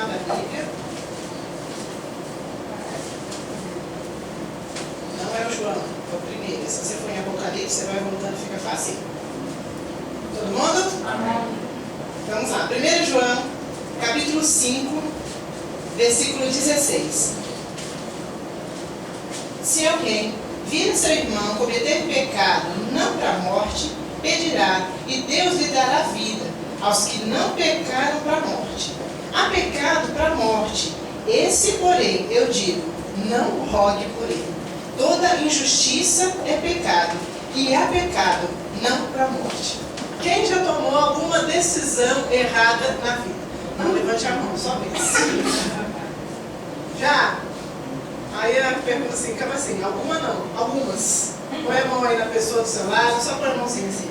lá da Bíblia. Não é o João, é o primeiro. Se você for em Apocalipse, você vai voltando e fica fácil. Todo mundo? Amém. Vamos lá. 1 João, capítulo 5, versículo 16. Se alguém vir seu irmão cometer pecado não para a morte, pedirá, e Deus lhe dará vida aos que não pecaram para a morte. Há pecado para a morte. Esse, porém, eu digo, não rogue por ele. Toda injustiça é pecado, e há pecado não para a morte. Quem já tomou alguma decisão errada na vida? Não levante a mão, só vez. Já? Aí a pergunta assim, acaba assim, alguma não, algumas. Põe a mão aí na pessoa do seu lado, só põe a mãozinha assim.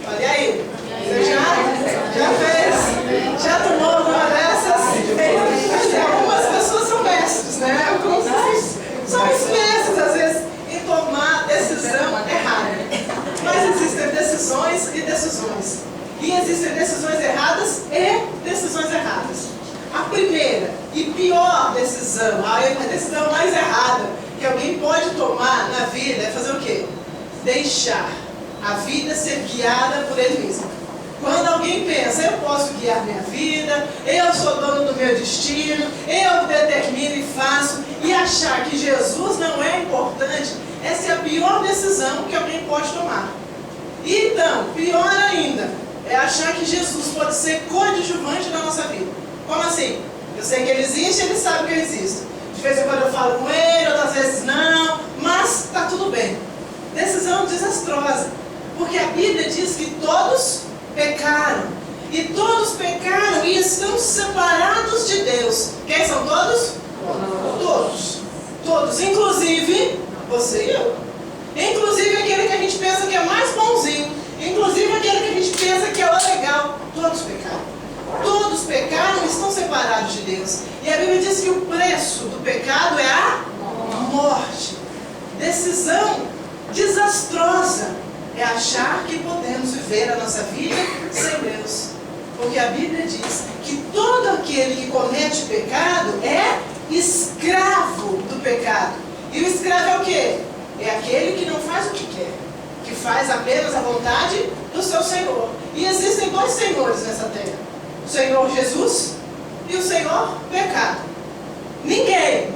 Olha, e aí? Você já fez? Já tomou alguma dessas? Assim, algumas pessoas são mestres, né? Alguns são os mestres, às vezes, em tomar decisão errada. Mas existem decisões e decisões. E existem decisões erradas e decisões erradas. A primeira e pior decisão, a decisão mais errada que alguém pode tomar na vida é fazer o quê? Deixar a vida ser guiada por ele mesmo. Quando alguém pensa, eu posso guiar minha vida, eu sou dono do meu destino, eu determino e faço, e achar que Jesus não é importante, essa é a pior decisão que alguém pode tomar. E então, pior ainda, é achar que Jesus pode ser coadjuvante na nossa vida. Como assim? Eu sei que ele existe, ele sabe que eu existo. De vez em quando eu falo com ele, outras vezes não, mas está tudo bem. Decisão desastrosa. Porque a Bíblia diz que todos pecaram. E todos pecaram e estão separados de Deus. Quem são todos? Todos. Todos. Inclusive, você e eu. Inclusive aquele que a gente pensa que é mais bonzinho. Inclusive aquele que a gente pensa que é o legal. Todos pecaram. Todos pecaram e estão separados de Deus. E a Bíblia diz que o preço do pecado é a morte. Decisão desastrosa é achar que podemos viver a nossa vida sem Deus. Porque a Bíblia diz que todo aquele que comete pecado é escravo do pecado. E o escravo é o quê? É aquele que não faz o que quer, que faz apenas a vontade do seu Senhor. E existem dois senhores nessa terra: o Senhor Jesus e o Senhor pecado. Ninguém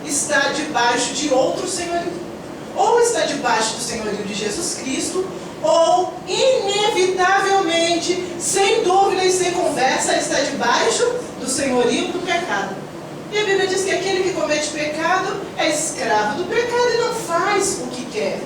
está debaixo de outro senhorio. Ou está debaixo do senhorio de Jesus Cristo, ou inevitavelmente, sem dúvida e sem conversa, está debaixo do senhorio do pecado. E a Bíblia diz que aquele que comete pecado é escravo do pecado e não faz o que quer.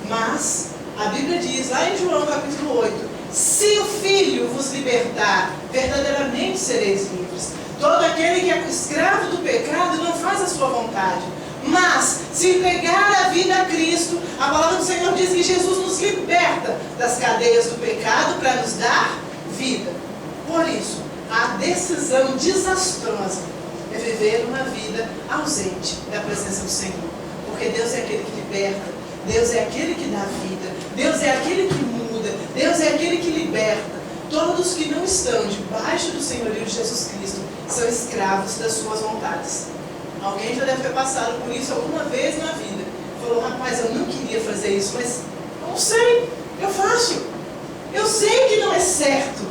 Mas a Bíblia diz lá em João capítulo 8, se o Filho vos libertar, verdadeiramente sereis livres. Todo aquele que é escravo do pecado não faz a sua vontade. Mas, se entregar a vida a Cristo, a palavra do Senhor diz que Jesus nos liberta das cadeias do pecado para nos dar vida. Por isso, a decisão desastrosa é viver uma vida ausente da presença do Senhor. Porque Deus é aquele que liberta, Deus é aquele que dá vida, Deus é aquele que muda, Deus é aquele que liberta. Todos que não estão debaixo do senhorio de Jesus Cristo são escravos das suas vontades. Alguém já deve ter passado por isso alguma vez na vida. Falou, rapaz, eu não queria fazer isso, mas eu não sei, eu faço. Eu sei que não é certo,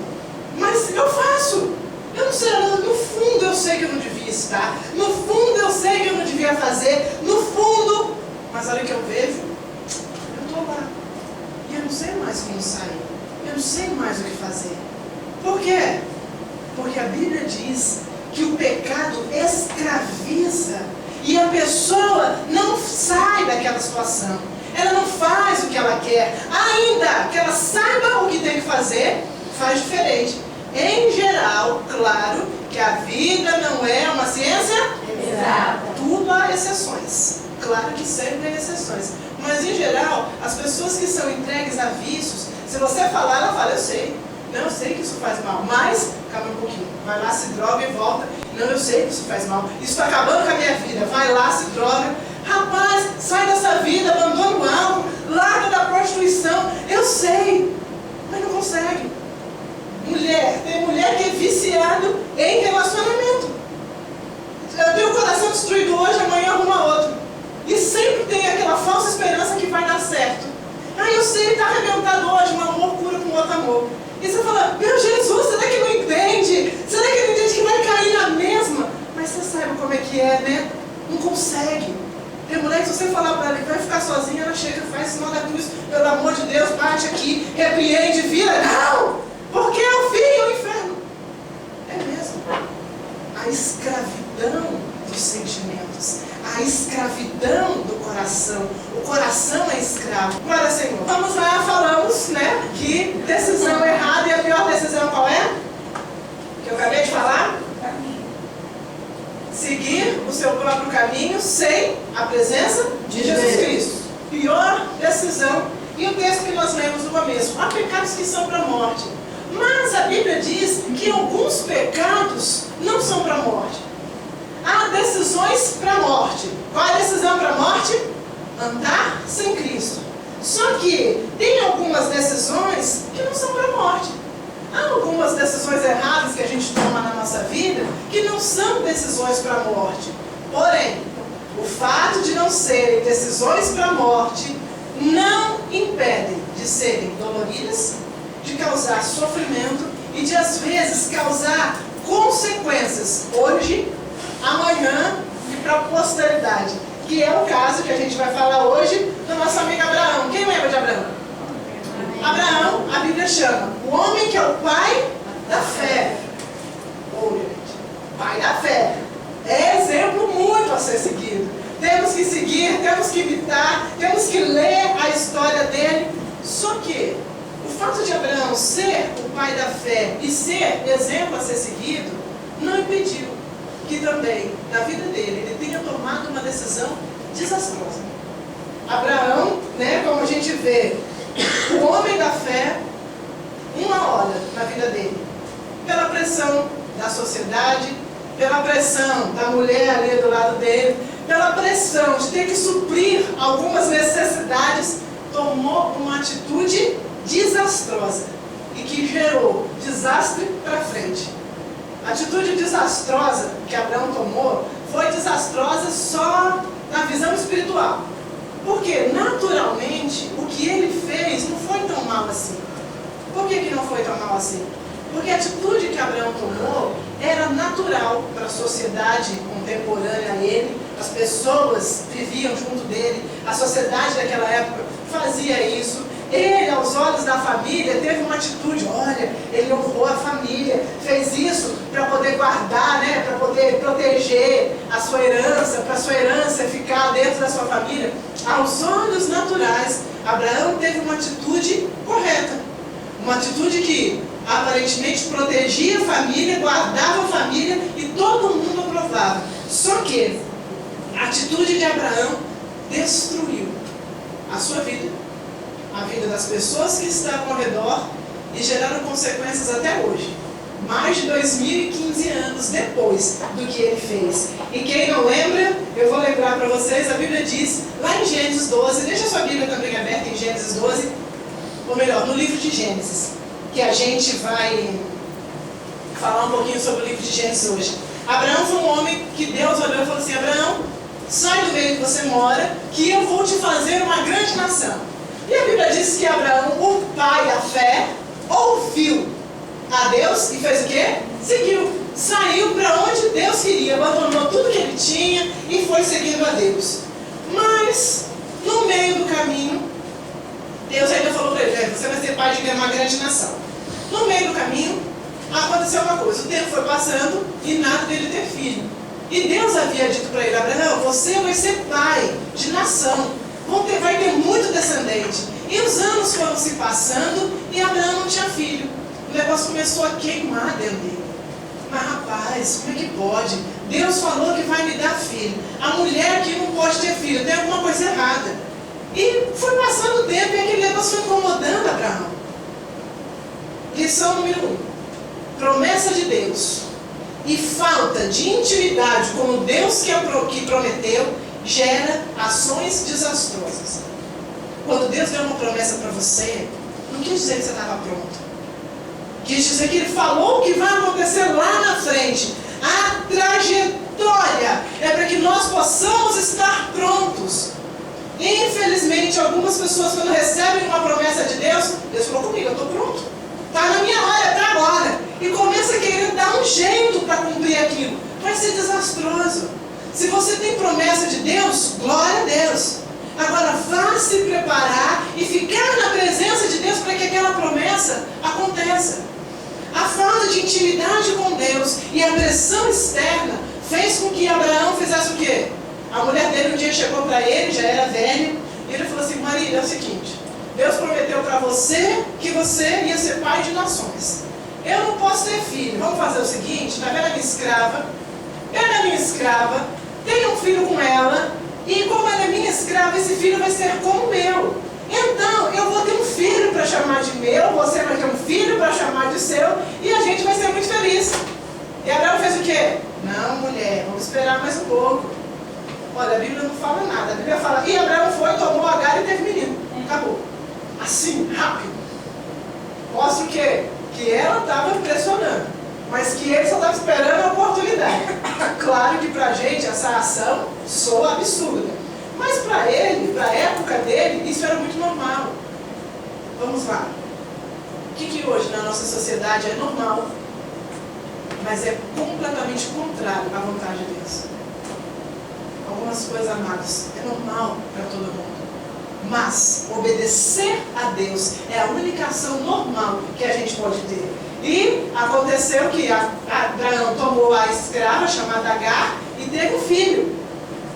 mas eu faço. Eu não sei, no fundo eu sei que eu não devia estar. No fundo eu sei que eu não devia fazer. No fundo, mas a hora que eu vejo, eu estou lá. E eu não sei mais como sair. Eu não sei mais o que fazer. Por quê? Porque a Bíblia diz que o pecado escraviza e a pessoa não sai daquela situação. Ela não faz o que ela quer. Ainda que ela saiba o que tem que fazer, faz diferente. Em geral, claro que a vida não é uma ciência exata. Tudo há exceções. Claro que sempre há exceções. Mas em geral, as pessoas que são entregues a vícios, se você falar, ela fala, eu sei. Não, eu sei que isso faz mal, mas, calma um pouquinho, vai lá, se droga e volta. Não, eu sei que isso faz mal, isso está acabando com a minha vida, vai lá, se droga. Rapaz, sai dessa vida, abandona o álcool, larga da prostituição. Eu sei, mas não consegue. Mulher, tem mulher que viciado em relacionamento. Eu tenho o coração destruído hoje, amanhã arruma outro. E sempre tem aquela falsa esperança que vai dar certo. Ah, eu sei, está arrebentado hoje, um amor cura com outro amor. E você fala, meu Jesus, será que não entende? Será que não entende que vai cair na mesma? Mas você sabe como é que é, né? Não consegue. Tem mulher que se você falar para ela que vai ficar sozinha, ela chega, faz sinal da cruz, pelo amor de Deus, bate aqui, repreende, vira. Não! Porque é o fim, é o inferno. É mesmo. A escravidão dos sentimentos, a escravidão do coração. O coração é escravo. Agora, Senhor, vamos lá, falamos, né, que decisão errada, e a pior decisão qual é? Que eu acabei de falar? Seguir o seu próprio caminho sem a presença de Jesus Cristo. Pior decisão. E o texto que nós lemos no começo: há pecados que são para a morte. Mas a Bíblia diz que alguns pecados não são para a morte. Há decisões para a morte. Qual é a decisão para a morte? Andar sem Cristo. Só que tem algumas decisões que não são para a morte. Há algumas decisões erradas que a gente toma na nossa vida que não são decisões para a morte. Porém, o fato de não serem decisões para a morte não impedem de serem doloridas, de causar sofrimento e de, às vezes, causar consequências hoje, amanhã e para a posteridade. Que é o caso que a gente vai falar hoje do nosso amigo Abraão. Quem lembra de Abraão? Abraão, a Bíblia chama o homem que é o pai da fé. Pai da fé. É exemplo muito a ser seguido. Temos que seguir, temos que imitar, temos que ler a história dele. Só que o fato de Abraão ser o pai da fé e ser exemplo a ser seguido, não impediu que também, na vida dele, ele tenha tomado uma decisão desastrosa. Abraão, né, como a gente vê, o homem da fé, uma hora na vida dele, pela pressão da sociedade, pela pressão da mulher ali do lado dele, pela pressão de ter que suprir algumas necessidades, tomou uma atitude desastrosa e que gerou desastre para frente. A atitude desastrosa que Abraão tomou foi desastrosa só na visão espiritual. Porque, naturalmente, o que ele fez não foi tão mal assim. Por que não foi tão mal assim? Porque a atitude que Abraão tomou era natural para a sociedade contemporânea a ele. As pessoas viviam junto dele, a sociedade daquela época fazia isso. Ele, aos olhos da família, teve uma atitude, olha, ele honrou a família, fez isso para poder guardar, né, para poder proteger a sua herança, para a sua herança ficar dentro da sua família. Aos olhos naturais, Abraão teve uma atitude correta, uma atitude que aparentemente protegia a família, guardava a família e todo mundo aprovava. Só que a atitude de Abraão destruiu a sua vida, a vida das pessoas que estavam ao redor e geraram consequências até hoje. Mais de 2015 anos depois do que ele fez. E quem não lembra, eu vou lembrar para vocês, a Bíblia diz, lá em Gênesis 12, deixa a sua Bíblia também aberta em Gênesis 12, ou melhor, no livro de Gênesis, que a gente vai falar um pouquinho sobre o livro de Gênesis hoje. Abraão foi um homem que Deus olhou e falou assim, Abraão, sai do meio que você mora, que eu vou te fazer uma grande nação. E a Bíblia diz que Abraão, o pai da fé, ouviu a Deus e fez o quê? Seguiu. Saiu para onde Deus queria, abandonou tudo que ele tinha e foi seguindo a Deus. Mas, no meio do caminho, Deus ainda falou para ele, você vai ser pai de uma grande nação. No meio do caminho, aconteceu uma coisa, o tempo foi passando e nada dele ter filho. E Deus havia dito para ele, Abraão, você vai ser pai de nação, vai ter muito descendente. E os anos foram se passando e Abraão não tinha filho. O negócio começou a queimar dentro dele. Mas rapaz, como é que pode? Deus falou que vai me dar filho. A mulher aqui não pode ter filho, tem alguma coisa errada. E foi passando o tempo e aquele negócio foi incomodando Abraão. Lição número 1. Promessa de Deus e falta de intimidade com o Deus que prometeu gera ações desastrosas. Quando Deus deu uma promessa para você, não quis dizer que você estava pronto. Quis dizer que ele falou o que vai acontecer lá na frente. A trajetória é para que nós possamos estar prontos. Infelizmente, algumas pessoas, quando recebem uma promessa de Deus, Deus falou comigo, eu estou pronto. Está na minha hora, está agora. E começa a querer dar um jeito para cumprir aquilo. Vai ser desastroso. Se você tem promessa de Deus, glória a Deus. Agora, vá se preparar e ficar na presença de Deus para que aquela promessa aconteça. A falta de intimidade com Deus e a pressão externa fez com que Abraão fizesse o quê? A mulher dele um dia chegou para ele, já era velho, e ele falou assim, marido, é o seguinte, Deus prometeu para você que você ia ser pai de nações. Eu não posso ter filho, vamos fazer o seguinte, está vendo a minha escrava? Pega a minha escrava, tenha um filho com ela, e como ela é minha escrava, esse filho vai ser como o meu. Então, eu vou ter um filho para chamar de meu, você vai ter um filho para chamar de seu, e a gente vai ser muito feliz. E Abraão fez o quê? Não, mulher, vamos esperar mais um pouco. Olha, a Bíblia não fala nada. A Bíblia fala, e Abraão foi, tomou Agar e teve menino. Acabou. Assim, rápido. Mostra o quê? Que ela estava pressionando, mas que ele só estava esperando a oportunidade. Claro que pra gente essa ação soa absurda. Mas para ele, para a época dele, isso era muito normal. Vamos lá. O que hoje na nossa sociedade é normal, mas é completamente contrário à vontade de Deus. Algumas coisas, amados, é normal para todo mundo. Mas obedecer a Deus é a única ação normal que a gente pode ter. E aconteceu que Abraão tomou a escrava chamada Agar e teve um filho.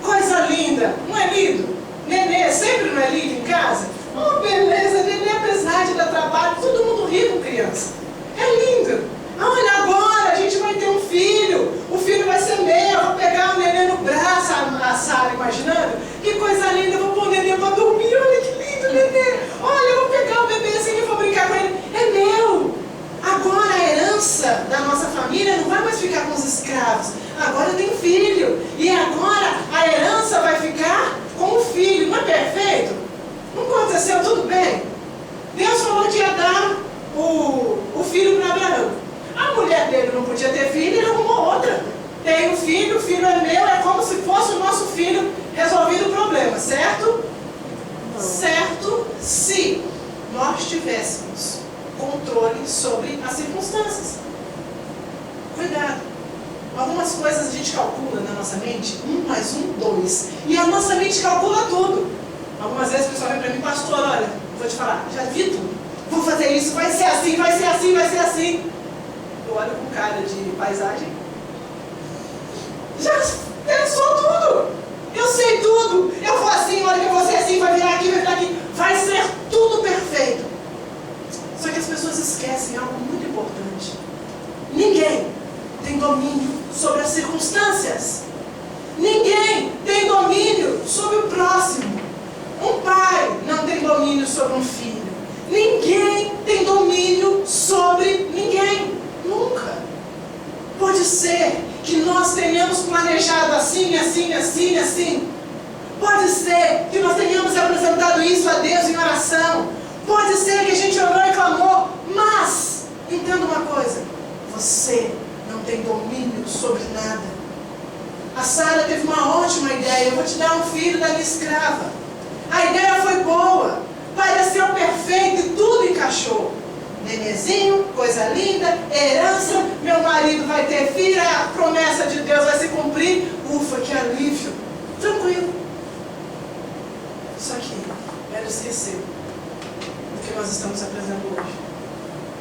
Coisa linda, não é lindo? Nenê sempre não é lindo em casa? Oh, beleza, nenê, apesar de dar trabalho, todo mundo ri com criança. É lindo. Olha, agora a gente vai ter um filho, o filho vai ser meu, eu vou pegar o nenê no braço, a Sara imaginando, que coisa linda, eu vou pôr o nenê para dormir, olha que lindo, nenê. Olha, eu vou pegar o bebê assim e vou brincar com ele. É meu. Agora a herança da nossa família não vai mais ficar com os escravos. Agora eu tenho filho. E agora a herança vai ficar com o filho. Não é perfeito? Não aconteceu tudo bem? Deus falou que ia dar o filho para Abraão. A mulher dele não podia ter filho, ele arrumou outra. Tem um filho, o filho é meu, é como se fosse o nosso filho resolvido o problema, certo? Não. Certo se nós tivéssemos controle sobre as circunstâncias. Cuidado. Algumas coisas a gente calcula na nossa mente, 1 mais 1, 2. E a nossa mente calcula tudo. Algumas vezes o pessoal vem para mim, pastor, olha, vou te falar, já vi tudo. Vou fazer isso, vai ser assim, vai ser assim, vai ser assim. Eu olho com cara de paisagem. Já pensou tudo. Eu sei tudo. Eu vou assim, olha que eu vou ser assim, vai virar aqui, vai virar aqui. Vai ser tudo perfeito. Só que as pessoas esquecem algo muito importante. Ninguém tem domínio sobre as circunstâncias. Ninguém tem domínio sobre o próximo. Um pai não tem domínio sobre um filho. Ninguém tem domínio sobre ninguém. Nunca. Pode ser que nós tenhamos planejado assim, assim, assim, assim. Pode ser que nós tenhamos apresentado isso a Deus em oração. Pode ser que a gente orou e clamou. Mas, entenda uma coisa. Você não tem domínio sobre nada. A Sara teve uma ótima ideia. Eu vou te dar um filho da minha escrava. A ideia foi boa. Pareceu perfeito e tudo encaixou. Nenezinho, coisa linda, herança, meu marido vai ter filho, a promessa de Deus vai se cumprir. Ufa, que alívio. Tranquilo. Só que ela esqueceu do que nós estamos aprendendo hoje.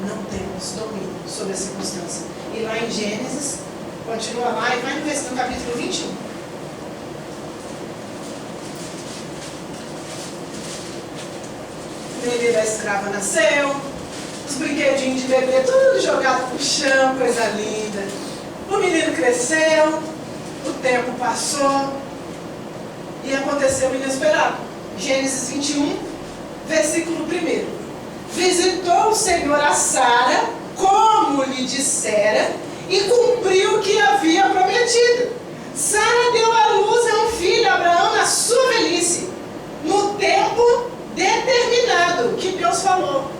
Não temos domínio sobre a circunstância. E lá em Gênesis, continua lá e vai no capítulo 21. O nenê da escrava nasceu, os brinquedinhos de bebê tudo jogado pro chão, coisa linda. O menino cresceu, o tempo passou e aconteceu o inesperado. Gênesis 21, versículo 1. Visitou o Senhor a Sara, como lhe dissera, e cumpriu o que havia prometido. Sara deu à luz a um filho, Abraão, na sua velhice, no tempo determinado que Deus falou.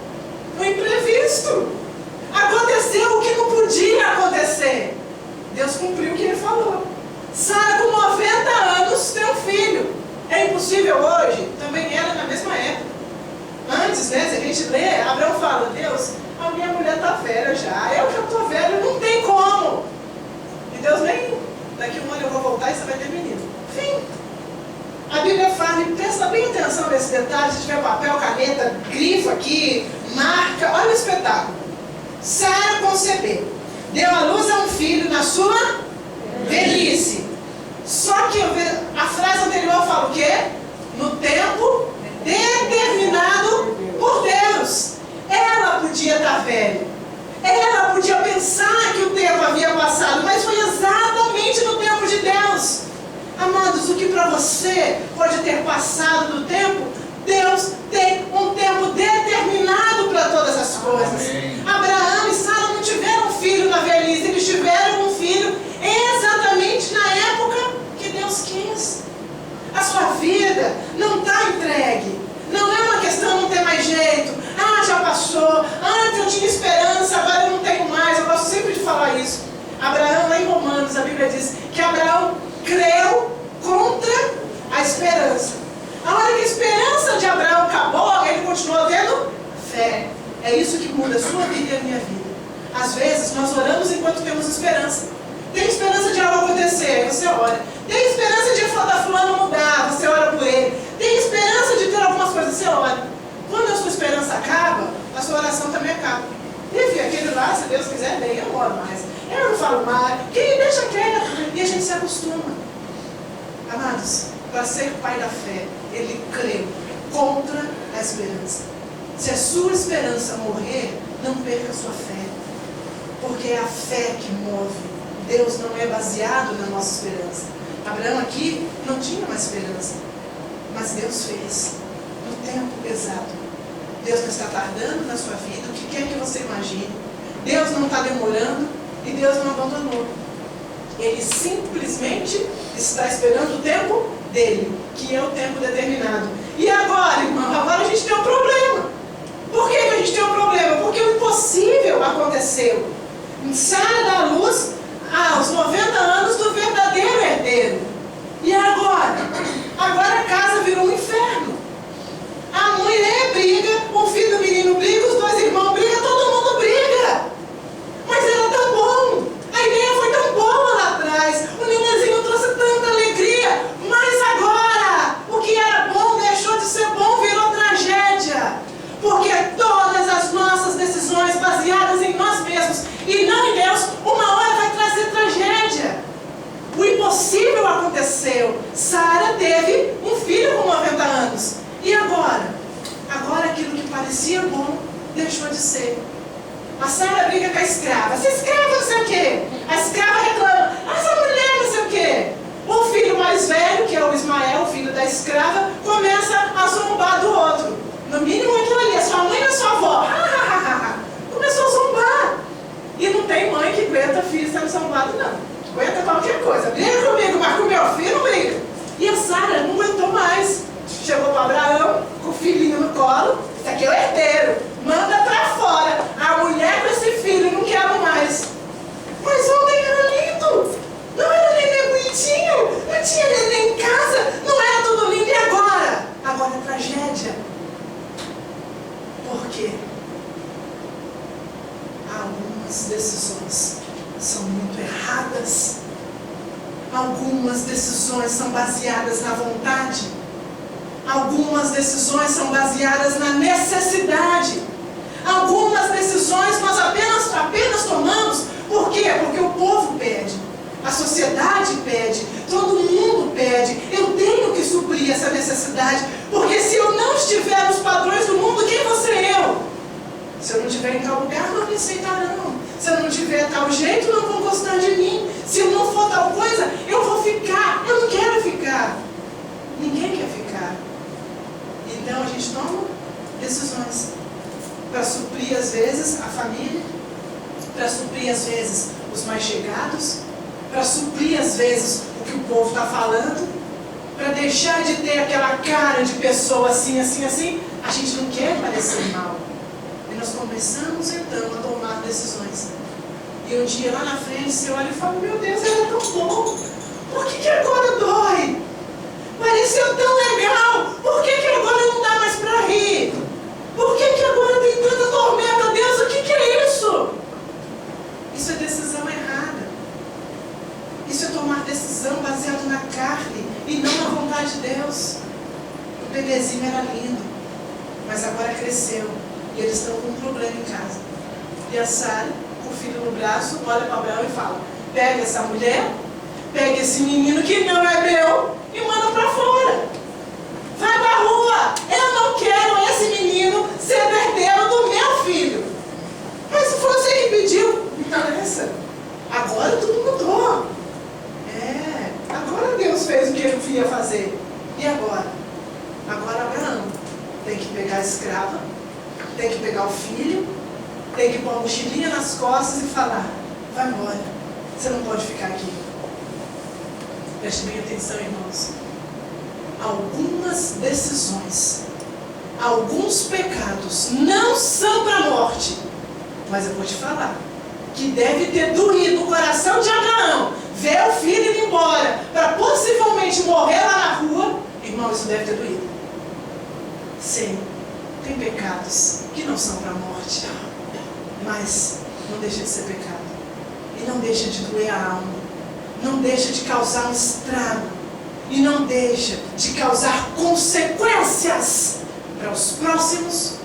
No imprevisto. Aconteceu o que não podia acontecer. Deus cumpriu o que ele falou. Sara, com 90 anos, tem um filho. É impossível hoje? Também era na mesma época. Antes, né, se a gente lê, Abraão fala, Deus, a minha mulher está velha já, eu já estou velho, não tem como. E Deus nem, daqui um ano eu vou voltar e você vai ter menino. Fim. A Bíblia fala, e presta bem atenção nesse detalhe, se tiver papel, caneta, grifo aqui, marca, olha o espetáculo. Sara concebeu, deu à luz a um filho na sua velhice. Só que a frase anterior fala o quê? No tempo determinado por Deus. Ela podia estar velha. Ela podia pensar que o tempo havia passado, mas foi exatamente no tempo de Deus. Amados, o que para você pode ter passado do tempo, Deus tem um tempo determinado para todas as coisas. Amém. Abraão e Sara não tiveram um filho na velhice, eles tiveram um filho exatamente na época que Deus quis. A sua vida não está entregue. Não é uma questão não ter mais jeito. Ah, já passou. Antes eu tinha esperança, agora eu não tenho mais. Eu gosto sempre de falar isso. Abraão, lá em Romanos, a Bíblia diz que Abraão creu contra a esperança. A hora que a esperança de Abraão acabou, ele continuou tendo fé. É isso que muda a sua vida e a minha vida. Às vezes nós oramos enquanto temos esperança. Tem esperança de algo acontecer, você ora. Tem esperança de fulano mudar, você ora por ele. Tem esperança de ter algumas coisas, você ora. Quando a sua esperança acaba, a sua oração também acaba. Enfim, aquele lá, se Deus quiser, bem, eu não oro mais. Eu não falo mais, quem deixa quieto. E a gente se acostuma. Amados, para ser pai da fé, ele creu contra a esperança. Se a sua esperança morrer, não perca a sua fé. Porque é a fé que move. Deus não é baseado na nossa esperança. Abraão aqui não tinha uma esperança. Mas Deus fez no tempo exato. Deus não está tardando na sua vida o que quer que você imagine. Deus não está demorando e Deus não abandonou. Ele simplesmente está esperando o tempo dele, que é o tempo determinado. E agora, irmão, agora a gente tem um problema. Por que a gente tem um problema? Porque o impossível aconteceu. Sara dá à luz aos 90 anos do verdadeiro herdeiro. E agora? Agora a casa virou um inferno. A mulher briga, o filho do menino briga, os dois irmãos brigam, todo mundo briga. Mas era tão bom. A ideia foi tão boa lá atrás. O nenenzinho trouxe tanta alegria. Mas agora, o que era bom deixou de ser bom, virou tragédia. Porque todas as nossas decisões baseadas em nós mesmos e não em Deus, uma hora vai trazer tragédia. O impossível aconteceu. Sara teve um filho com 90 anos. E agora? Agora aquilo que parecia bom deixou de ser. A Sara briga com a escrava. Essa escrava não sei o quê. A escrava reclama. Essa mulher não sei o quê. O filho mais velho, que é o Ismael, filho da escrava, começa a zombar do outro. No mínimo aquilo ali, a sua mãe e a sua avó. Começou a zombar. E não tem mãe que aguenta filho sendo zombado, não. Aguenta qualquer coisa. Briga comigo, mas com meu filho não briga. E a Sara não aguentou mais. Chegou para Abraão, com o filhinho no colo. Esse aqui é o herdeiro. Manda para fora. A mulher com esse filho, não quero mais. Mas ontem era lindo. Não era neném bonitinho. Não tinha neném em casa. Não era tudo lindo. E agora? Agora é tragédia. Por quê? Algumas decisões são muito erradas. Algumas decisões são baseadas na vontade. Algumas decisões são baseadas na necessidade. Algumas decisões nós apenas tomamos. Por quê? Porque o povo pede. A sociedade pede. Todo mundo pede. Eu tenho que suprir essa necessidade. Porque se eu não estiver nos padrões do mundo, quem vou ser eu? Se eu não estiver em tal lugar, não me aceitarão. Se eu não tiver tal jeito, não vão gostar de mim. Se eu não for tal coisa, eu vou ficar. Eu não quero ficar. Ninguém quer ficar. Então a gente toma decisões para suprir às vezes a família, para suprir às vezes os mais chegados, para suprir às vezes o que o povo está falando, para deixar de ter aquela cara de pessoa assim, assim, assim. A gente não quer parecer mal. E nós começamos então a tomar decisões. E um dia lá na frente você olha e fala, meu Deus, era tão bom. Por que agora dói? Pareceu tão legal. Por que agora não dá mais para rir? Por que agora tem tanta tormenta? Deus, o que é isso? Isso é decisão errada. Isso é tomar decisão baseada na carne e não na vontade de Deus. O bebezinho era lindo, mas agora cresceu e eles estão com um problema em casa. E a Sara, com o filho no braço, olha para Abel e fala, pega essa mulher, pega esse menino que não é meu e manda para fora. Vai para a rua. Eu não quero esse menino ser herdeiro do meu filho. Mas se foi você que pediu, então essa. Agora tudo mudou. Agora Deus fez o que ele ia fazer. E agora? Agora Abraão tem que pegar a escrava, tem que pegar o filho, tem que pôr a mochilinha nas costas e falar, vai embora, você não pode ficar aqui. Preste bem atenção, irmãos. Algumas decisões, alguns pecados não são para a morte, mas eu vou te falar que deve ter doído o coração de Abraão ver o filho ir embora para possivelmente morrer lá na rua. Irmão, isso deve ter doído. Sim, tem pecados que não são para a morte, mas não deixa de ser pecado e não deixa de doer a alma, não deixa de causar um estrago e não deixa de causar consequências para os próximos,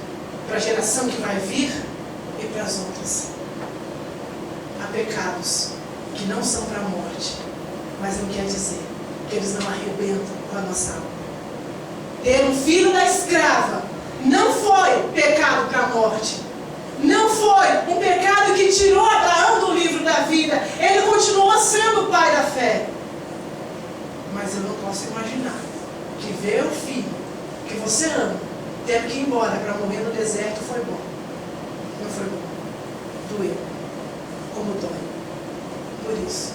para a geração que vai vir e para as outras. Há pecados que não são para a morte, mas não quer dizer que eles não arrebentam com a nossa alma. Ter um filho da escrava não foi pecado para a morte. Não foi um pecado que tirou Abraão do livro da vida. Ele continuou sendo o pai da fé. Mas eu não posso imaginar que ver o filho que você ama tendo que ir embora para morrer no deserto foi bom. Não foi bom. Doeu. Como dói. Por isso,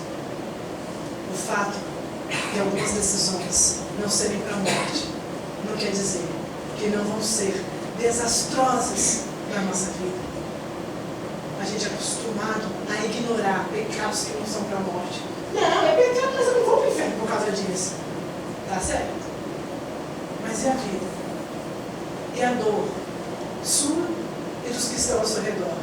o fato de algumas decisões não serem para a morte não quer dizer que não vão ser desastrosas na nossa vida. A gente é acostumado a ignorar pecados que não são para a morte. Não, é pecado, mas eu não vou para o inferno por causa disso. Tá certo? Mas e a vida? E a dor? Sua e dos que estão ao seu redor.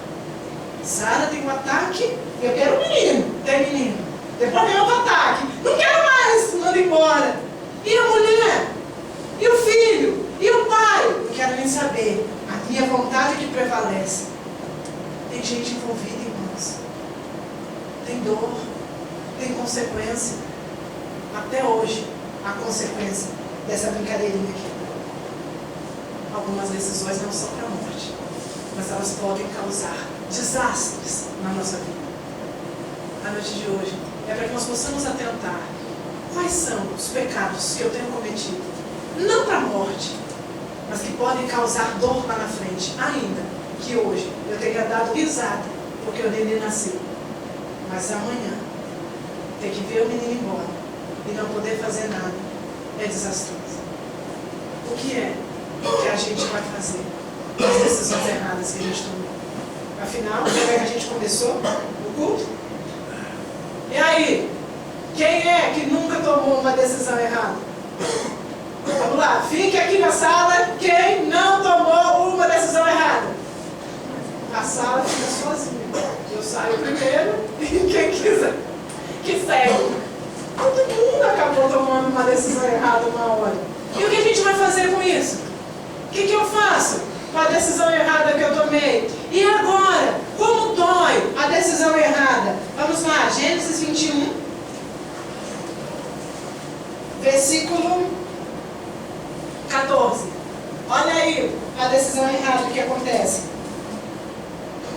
Sara tem um ataque, eu quero um menino. Tem menino. Depois vem outro ataque. Não quero mais, manda embora. E a mulher? E o filho? E o pai? Não quero nem saber. A minha vontade que prevalece. Tem gente envolvida, irmãos. Tem dor. Tem consequência. Até hoje, a consequência dessa brincadeirinha aqui. Algumas decisões não são para a morte, mas elas podem causar desastres na nossa vida. A noite de hoje é para que nós possamos atentar quais são os pecados que eu tenho cometido, não para a morte, mas que podem causar dor lá na frente, ainda que hoje eu tenha dado risada porque o neném nasceu, mas amanhã ter que ver o menino embora e não poder fazer nada é desastroso. O que é que a gente vai fazer com as decisões erradas que a gente tomou? Afinal, como é que a gente começou o culto? E aí? Quem é que nunca tomou uma decisão errada? Vamos lá, fique aqui na sala quem não tomou uma decisão errada. A sala fica sozinha. Eu saio primeiro e quem quiser que segue. Todo mundo acabou tomando uma decisão errada uma hora. E o que a gente vai fazer com isso? O que eu faço com a decisão errada que eu tomei? E agora? Como dói a decisão errada? Vamos lá, Gênesis 21, versículo 14. Olha aí a decisão errada que acontece.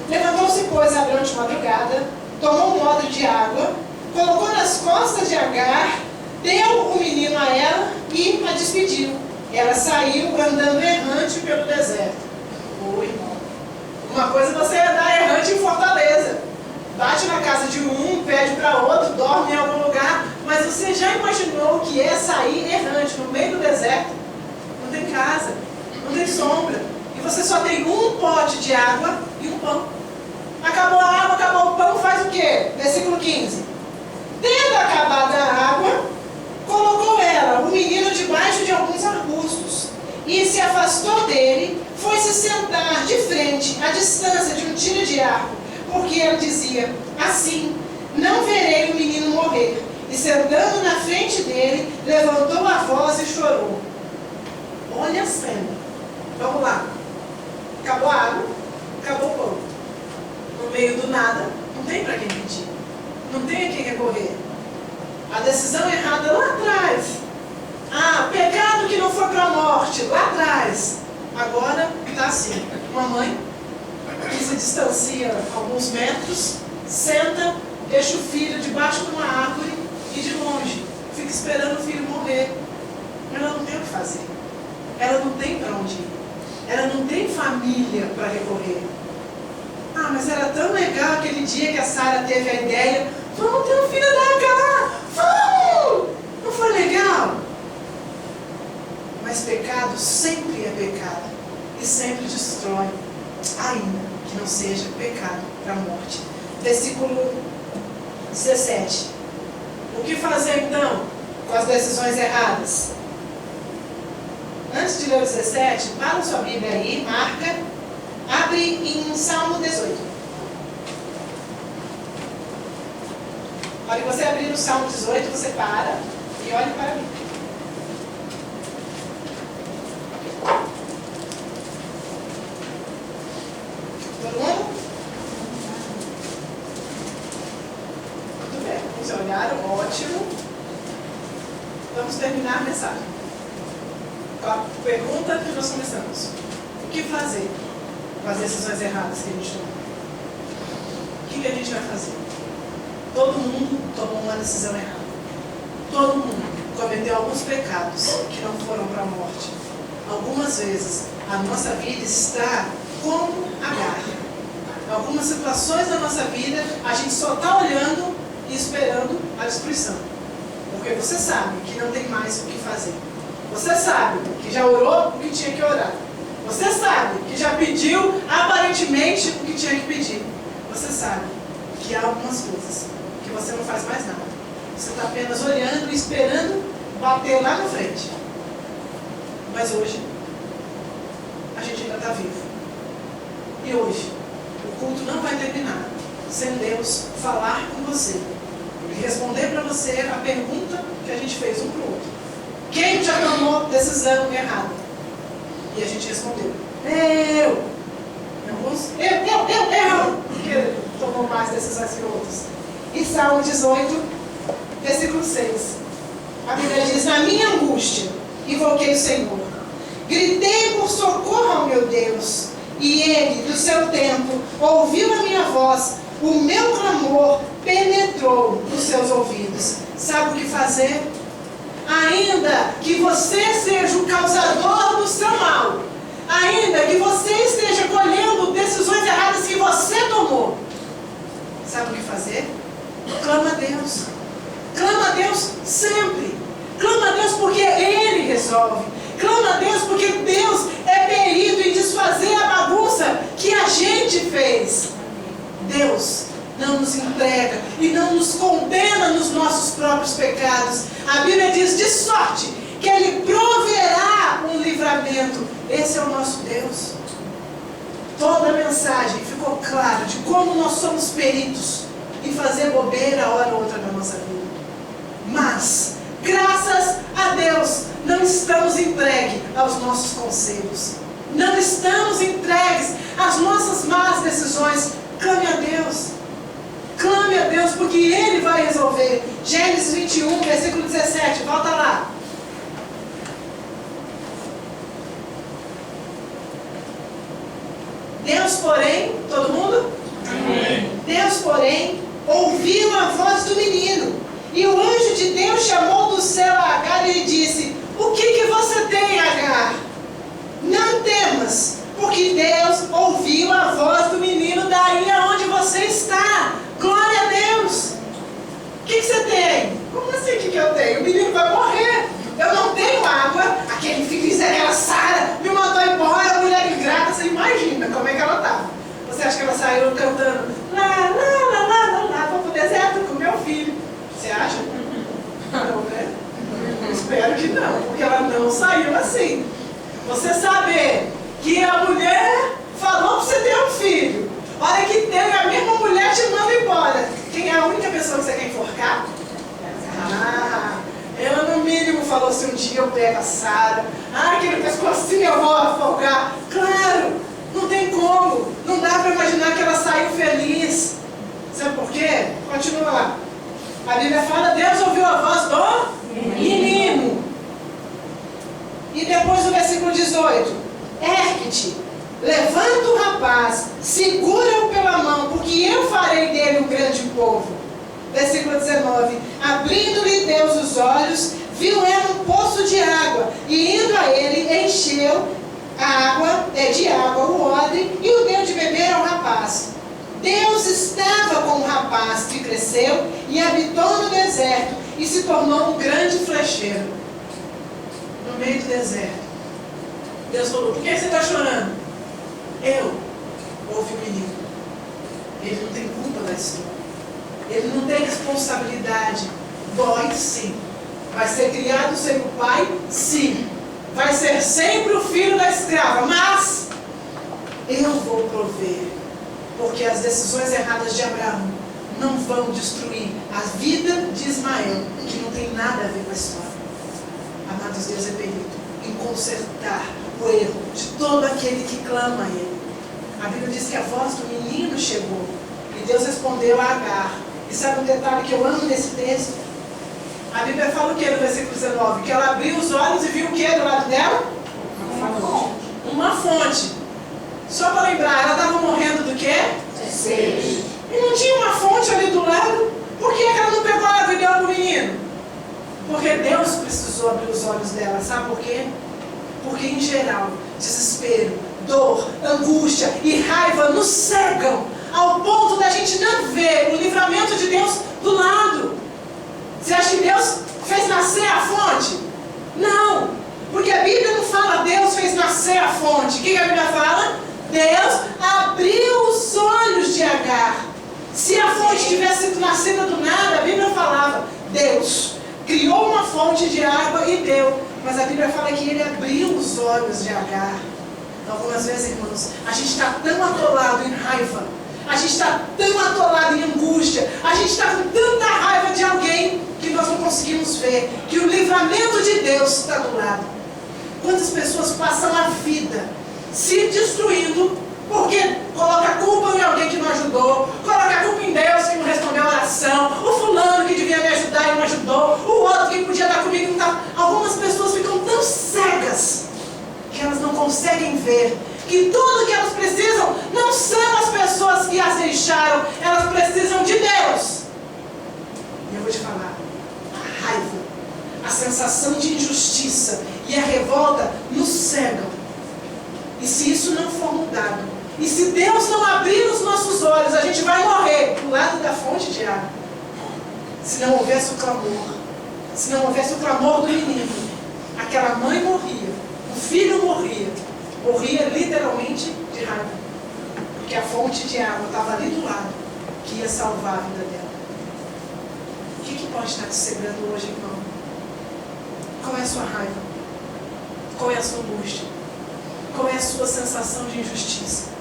Levantou-se, pois, Abrão de madrugada, tomou um odre de água, colocou nas costas de Agar, deu o menino a ela e a despediu. Ela saiu andando errante pelo deserto. Ô, irmão, uma coisa é você andar errante em Fortaleza. Bate na casa de um, pede para outro, dorme em algum lugar. Mas você já imaginou o que é sair errante no meio do deserto? Não tem casa, não tem sombra. E você só tem um pote de água e um pão. Acabou a água, acabou o pão, faz o quê? Versículo 15. Tendo acabado a água, colocou ela, o menino, debaixo de alguns arbustos, e se afastou dele, foi se sentar de frente, à distância de um tiro de arco, porque ela dizia: assim, não verei o menino morrer. E sentando na frente dele, levantou a voz e chorou. Olha a cena. Vamos lá. Acabou a água, acabou o pão. No meio do nada, não tem para quem pedir. Não tem a quem recorrer. A decisão errada lá atrás. Pecado que não foi para a morte, lá atrás. Agora está assim. Uma mãe que se distancia alguns metros, senta, deixa o filho debaixo de uma árvore e de longe fica esperando o filho morrer. Ela não tem o que fazer. Ela não tem para onde ir. Ela não tem família para recorrer. Mas era tão legal aquele dia que a Sara teve a ideia: vamos ter um filho da Agar! Vamos! Não foi legal? Mas pecado sempre é pecado e sempre destrói, ainda que não seja pecado para a morte. Versículo 17. O que fazer então com as decisões erradas? Antes de ler o 17, para sua Bíblia aí, marca, abre em Salmo 18. Olha, você abrir o Salmo 18, você para e olhe para mim. Todo mundo? Muito bem, vocês olharam, ótimo. Vamos terminar a mensagem com a pergunta que nós começamos: o que fazer com as decisões erradas que a gente tomou? O que a gente vai fazer? Todo mundo tomou uma decisão errada. Todo mundo cometeu alguns pecados que não foram para a morte. Algumas vezes a nossa vida está como Agar. Algumas situações da nossa vida a gente só está olhando e esperando a destruição. Porque você sabe que não tem mais o que fazer. Você sabe que já orou o que tinha que orar. Você sabe que já pediu aparentemente o que tinha que pedir. Você sabe que há algumas coisas que você não faz mais nada. Você está apenas olhando e esperando bater lá na frente. Mas hoje, a gente ainda está vivo. E hoje, o culto não vai terminar sem Deus falar com você e responder para você a pergunta que a gente fez um para o outro. Quem já tomou decisão errada? E a gente respondeu: eu. Porque tomou mais decisões que outros. E Salmo 18, versículo 6. A Bíblia diz: na minha angústia, invoquei o Senhor. Gritei por socorro ao meu Deus. E Ele, do seu templo, ouviu a minha voz. O meu clamor penetrou nos seus ouvidos. Sabe o que fazer? Ainda que você seja o causador do seu mal, ainda que você esteja colhendo decisões erradas que você tomou, sabe o que fazer? Clama a Deus. Clama a Deus sempre. Clama a Deus porque Ele resolve. Clama a Deus porque Deus é perito em desfazer a bagunça que a gente fez. Deus não nos entrega e não nos condena nos nossos próprios pecados. A Bíblia diz: de sorte que Ele proverá um livramento. Esse é o nosso Deus. Toda a mensagem ficou clara de como nós somos peritos em fazer bobeira a hora ou outra da nossa vida. Mas, graças a Deus, não estamos entregues aos nossos conselhos. Não estamos entregues às nossas más decisões. Clame a Deus. Clame a Deus, porque Ele vai resolver. Gênesis 21, versículo 17. Volta lá. Deus, porém, todo mundo? Amém. Deus, porém, ouviu a voz do menino. E o anjo de Deus chamou do céu a Agar e lhe disse: o que você tem, Agar? Não temas, porque Deus ouviu a voz do menino daí aonde você está. Glória a Deus. O que você tem? Como assim o que eu tenho? O menino vai morrer. Eu não tenho água. Aquele filho, aquela Sara, me mandou embora, mulher ingrata. Você imagina como é que ela estava. Você acha que ela saiu cantando: falou, se um dia eu pego a Sara, aquele pescocinho eu vou afogar. Claro, não tem como. Não dá para imaginar que ela saiu feliz. Sabe por quê? Continua lá. A Bíblia fala, Deus ouviu a voz do menino. E depois o versículo 18. Ergue-te, levanta o rapaz, segura-o pela mão, porque eu farei dele um grande povo. Versículo 19. Abrindo-lhe Deus os olhos, viu ela um poço de água, e indo a ele, encheu de água o odre, e o deu de beber ao rapaz. Deus estava com o rapaz que cresceu e habitou no deserto, e se tornou um grande flecheiro. No meio do deserto. Deus falou, por que você está chorando? Ouve o menino. Ele não tem culpa da história. Ele não tem responsabilidade. Dói sim. Vai ser criado sem o pai? Sim. Vai ser sempre o filho da escrava. Mas eu vou prover. Porque as decisões erradas de Abraão não vão destruir a vida de Ismael, que não tem nada a ver com a história. Amados, Deus é perito em consertar o erro de todo aquele que clama a Ele. A Bíblia diz que a voz do menino chegou e Deus respondeu a Agar. E sabe um detalhe que eu amo nesse texto? A Bíblia fala o que no versículo 19? Que ela abriu os olhos e viu o que do lado dela? Uma fonte. Só para lembrar, ela estava morrendo do quê? Sede. E não tinha uma fonte ali do lado? Por que ela não pegou a água e deu para o menino? Porque Deus precisou abrir os olhos dela. Sabe por quê? Porque em geral, desespero, dor, angústia e raiva nos cegam ao ponto da gente não ver o livramento de Deus do lado. Você acha que Deus fez nascer a fonte? Não, porque a Bíblia não fala Deus fez nascer a fonte. O que a Bíblia fala? Deus abriu os olhos de Agar. Se a fonte tivesse sido nascida do nada, a Bíblia falava Deus criou uma fonte de água e deu. Mas a Bíblia fala que Ele abriu os olhos de Agar. Algumas vezes, irmãos, a gente está tão atolado em raiva, a gente está tão atolado em angústia, a gente está com tanta raiva de alguém que nós não conseguimos ver que o livramento de Deus está do lado. Quantas pessoas passam a vida se destruindo porque coloca a culpa em alguém que não ajudou, coloca a culpa em Deus que não respondeu a oração, o fulano que devia me ajudar e não ajudou, o outro que podia estar comigo e não está. Algumas pessoas ficam tão cegas que elas não conseguem ver que tudo que elas precisam não são as pessoas que as deixaram, elas precisam de Deus. E eu vou te falar, a raiva, a sensação de injustiça e a revolta nos cegam. E se isso não for mudado, e se Deus não abrir os nossos olhos, a gente vai morrer do lado da fonte de água. Se não houvesse o clamor, se não houvesse o clamor do menino, aquela mãe morria, o filho morria literalmente de raiva, porque a fonte de água estava ali do lado, que ia salvar a vida dela. O que pode estar te cegando hoje, irmão? Qual é a sua raiva? Qual é a sua angústia? Qual é a sua sensação de injustiça?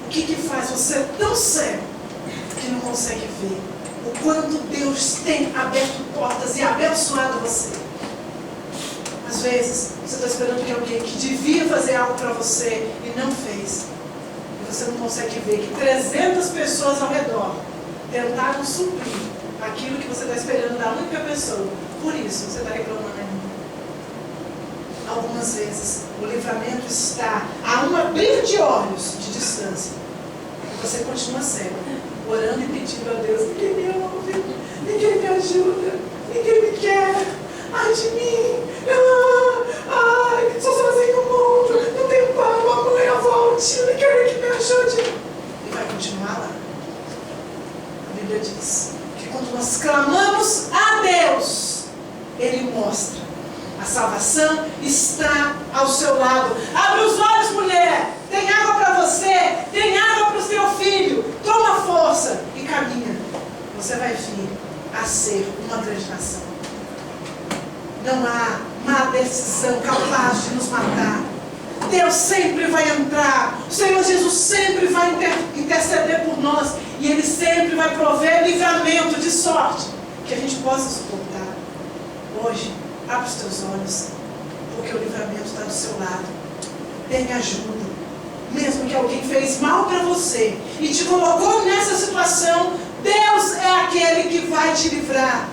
O que faz você tão cego que não consegue ver o quanto Deus tem aberto portas e abençoado você? Às vezes, você está esperando que alguém que devia fazer algo para você e não fez. E você não consegue ver que 300 pessoas ao redor tentaram suprir aquilo que você está esperando da única pessoa. Por isso, você está reclamando ainda. Algumas vezes, o livramento está a um abrir de olhos de distância. E você continua cego, orando e pedindo a Deus: ninguém me ouve, ninguém me ajuda, ninguém me quer. Ai de mim, ai, sou sozinho no mundo, não tenho pai, uma mãe, avó, um tio, ninguém que me ajude. E vai continuar lá. A Bíblia diz que quando nós clamamos a Deus, Ele mostra. A salvação está ao seu lado. Abre os olhos, mulher. Tem água para você. Tem água para o seu filho. Toma força e caminha. Você vai vir a ser uma grande nação. Não há má decisão capaz de nos matar. Deus sempre vai entrar. O Senhor Jesus sempre vai interceder por nós. E Ele sempre vai prover livramento de sorte que a gente possa suportar. Hoje, Abre os teus olhos, porque o livramento está do seu lado. Tem ajuda. Mesmo que alguém fez mal para você e te colocou nessa situação, Deus é aquele que vai te livrar.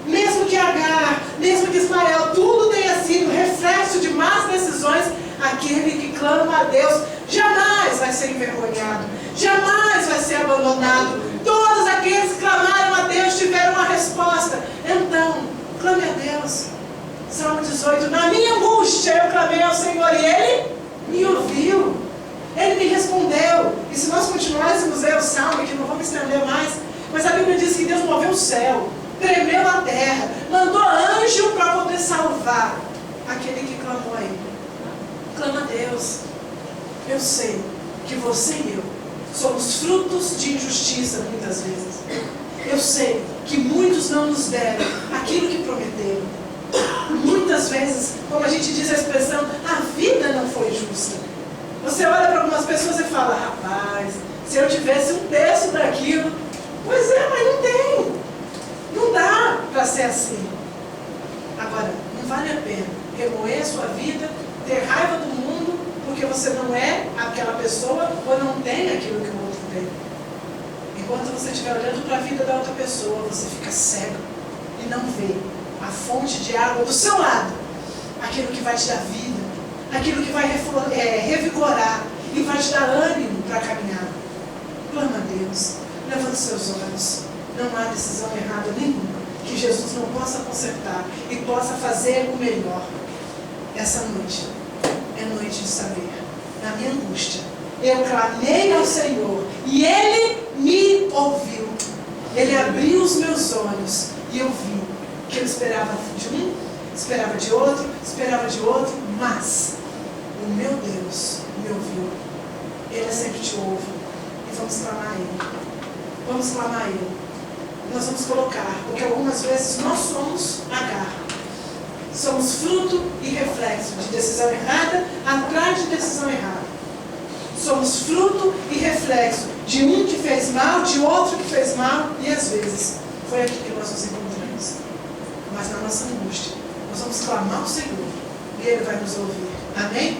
Mesmo que Agar, mesmo que Ismael, tudo tenha sido reflexo de más decisões, aquele que clama a Deus jamais vai ser envergonhado, jamais vai ser abandonado. Todos aqueles que clamaram a Deus tiveram uma resposta. Então, clame a Deus. Salmo 18: na minha angústia eu clamei ao Senhor e Ele me ouviu. Ele me respondeu. E se nós continuássemos a ler o Salmo, que não vamos estender mais, mas a Bíblia diz que Deus moveu o céu, tremeu a terra, mandou anjo para poder salvar aquele que clamou a Ele. Clama a Deus. Eu sei que você e eu somos frutos de injustiça muitas vezes. Eu sei que muitos não nos deram aquilo que prometeram. Muitas vezes, como a gente diz a expressão, a vida não foi justa. Você olha para algumas pessoas e fala: rapaz, se eu tivesse um terço daquilo. Pois é, mas não tem. Não dá para ser assim. Agora, não vale a pena remoer a sua vida, ter raiva do mundo, porque você não é aquela pessoa ou não tem aquilo que o outro tem. Enquanto você estiver olhando para a vida da outra pessoa, você fica cego e não vê a fonte de água do seu lado, aquilo que vai te dar vida, aquilo que vai revigorar e vai te dar ânimo para caminhar. Clama a Deus, levanta os seus olhos. Não há decisão errada nenhuma que Jesus não possa consertar e possa fazer o melhor. Essa noite é noite de saber. Na minha angústia, eu clamei ao Senhor e Ele me ouviu. Ele abriu os meus olhos e eu vi que eu esperava de um, esperava de outro, mas o meu Deus me ouviu. Ele sempre te ouve. E vamos clamar a Ele. Vamos clamar a Ele. Nós vamos colocar, porque algumas vezes nós somos Agar. Somos fruto e reflexo de decisão errada atrás de decisão errada. Somos fruto e reflexo de um que fez mal, de outro que fez mal, e às vezes foi aqui que nós nos encontramos. Mas na nossa angústia, nós vamos clamar ao Senhor e Ele vai nos ouvir. Amém?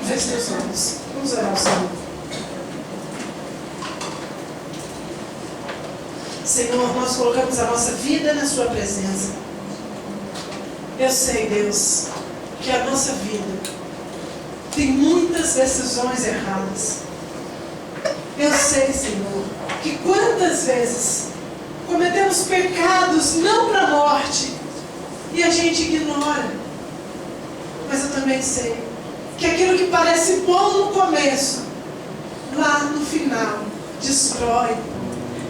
Feche teus olhos. Vamos orar ao Senhor. Senhor, nós colocamos a nossa vida na Sua presença. Eu sei, Deus, que a nossa vida tem muitas decisões erradas. Eu sei, Senhor, que quantas vezes cometemos pecados não para a morte e a gente ignora. Mas eu também sei que aquilo que parece bom no começo, lá no final, destrói,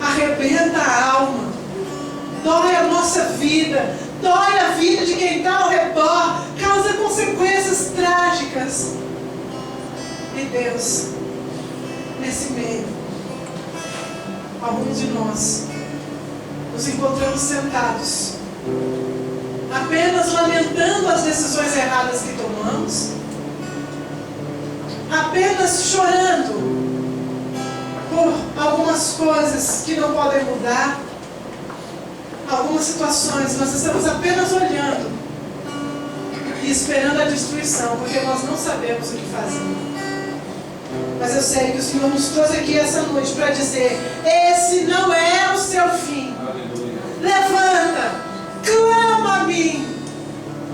arrebenta a alma, dói a nossa vida, dói a vida de quem está ao redor, causa consequências trágicas. E Deus, nesse meio, alguns de nós nos encontramos sentados, apenas lamentando as decisões erradas que tomamos, apenas chorando por algumas coisas que não podem mudar, algumas situações nós estamos apenas olhando e esperando a destruição, porque nós não sabemos o que fazer. Mas eu sei que o Senhor nos trouxe aqui essa noite para dizer: esse não é o seu fim. Aleluia. Levanta, clama a mim.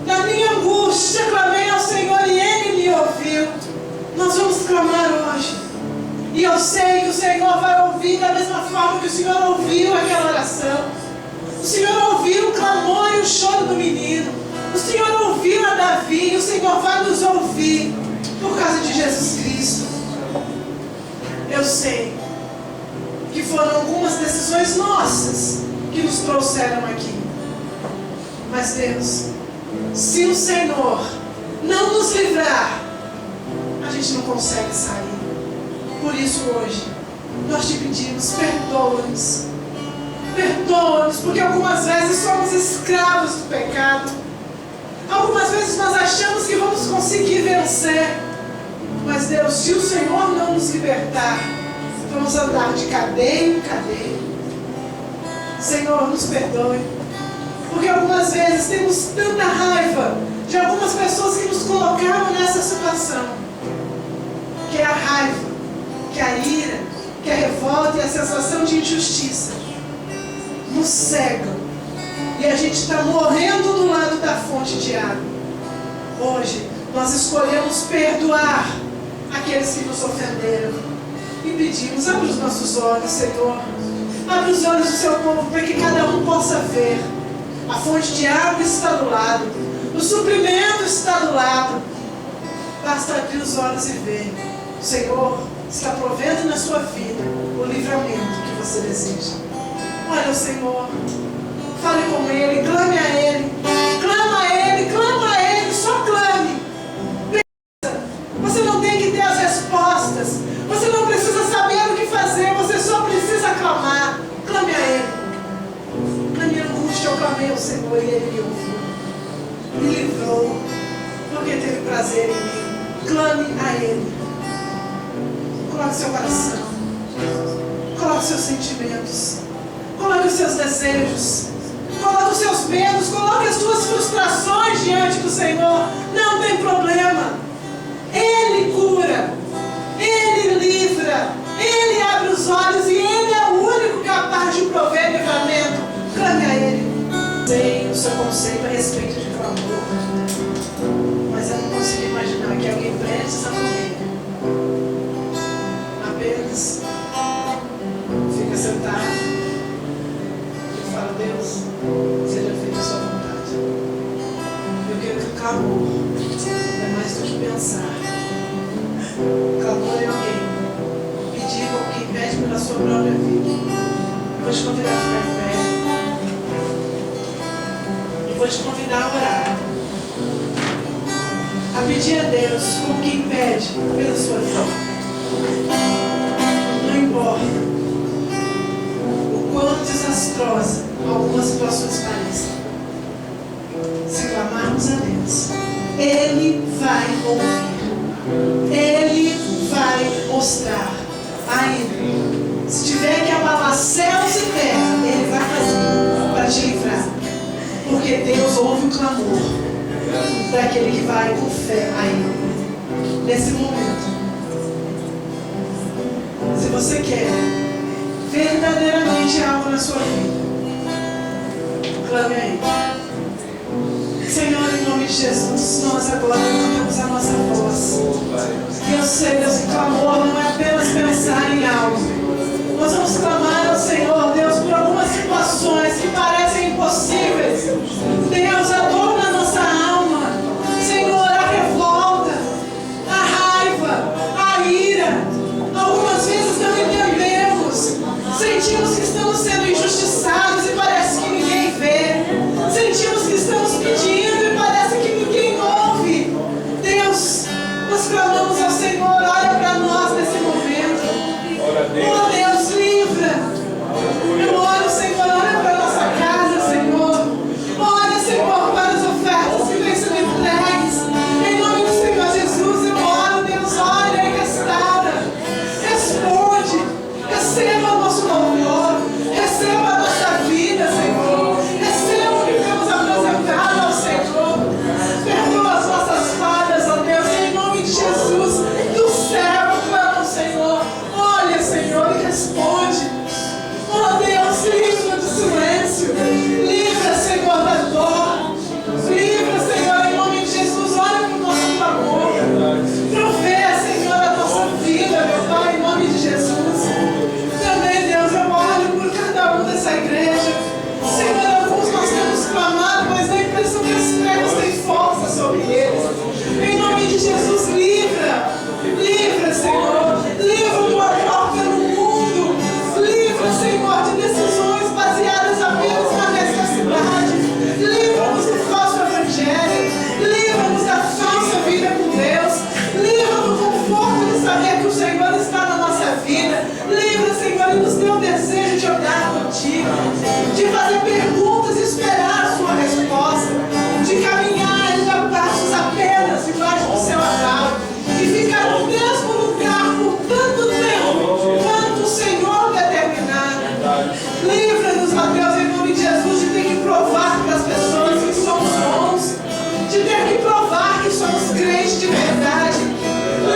Na minha angústia clamei ao Senhor e Ele me ouviu. Nós vamos clamar hoje. E eu sei que o Senhor vai ouvir da mesma forma que o Senhor ouviu aquela oração. O Senhor ouviu o clamor e o choro do menino. O Senhor ouviu a Davi e o Senhor vai nos ouvir por causa de Jesus Cristo. Eu sei que foram algumas decisões nossas que nos trouxeram aqui. Mas Deus, se o Senhor não nos livrar, a gente não consegue sair. Por isso hoje, nós te pedimos, perdoa-nos. Perdoa-nos, porque algumas vezes somos escravos do pecado. Algumas vezes nós achamos que vamos conseguir vencer. Mas Deus, se o Senhor não nos libertar, vamos andar de cadeia em cadeia. Senhor, nos perdoe, Porque algumas vezes temos tanta raiva de algumas pessoas que nos colocaram nessa situação. Que é a raiva, que é a ira, que é a revolta e a sensação de injustiça. Nos cegam. E a gente está morrendo do lado da fonte de água. Hoje, nós escolhemos perdoar aqueles que nos ofenderam. E pedimos, abre os nossos olhos, Senhor. Abre os olhos do seu povo para que cada um possa ver. A fonte de água está do lado. O suprimento está do lado. Basta abrir os olhos e ver. O Senhor está provendo na sua vida o livramento que você deseja. Olha o Senhor. Fale com Ele, clame a Ele. Clama a Ele, clama a Ele, só clame. Você não tem que ter as respostas. Você não precisa saber o que fazer. Você só precisa clamar. Clame a Ele. Na minha angústia eu clamei ao Senhor e Ele me ouviu. Me livrou. Porque teve prazer em mim. Clame a Ele. Coloque seu coração. Coloque seus sentimentos. Coloque os seus desejos. Coloque os seus medos. Coloque as suas frustrações diante do Senhor. Não tem problema. Ele cura. Ele livra. Ele abre os olhos. E Ele é o único capaz de prover livramento. Clame a Ele. Sei o seu conceito a respeito de clamor. Mas eu não consigo imaginar que alguém precisa morrer. Apenas fica sentado e fala: Deus, seja feita a sua vontade. Eu quero que o clamor é mais do que pensar. O clamor é alguém pedir o que pede pela sua própria vida. Eu vou te convidar a ficar em pé. Eu vou te convidar a orar. A pedir a Deus como quem pede pela sua vida. Não importa o quão desastrosa algumas situações pareçam. Se clamarmos a Deus, Ele vai ouvir. Ele vai mostrar. Ainda, se tiver que abalar céus e terra, Ele vai fazer para te livrar. Porque Deus ouve o clamor daquele que vai com fé a Ele. Nesse momento, se você quer verdadeiramente algo na sua vida, clame a Ele. Senhor, em nome de Jesus, nós agora levantamos a nossa voz. E eu sei, Deus, que clamor não é apenas pensar em algo. Nós vamos clamar ao Senhor, Deus, por algumas situações que parecem impossíveis. Deus, a dor na nossa alma. Senhor, a revolta, a raiva, a ira. Algumas vezes não entendemos. Sentimos que estamos sendo injustiçados e parece que ninguém vê. Sentimos que estamos pedindo e parece que ninguém ouve. Deus, nós clamamos ao Senhor, olha para nós nesse momento. Oh Deus, livra. de verdade.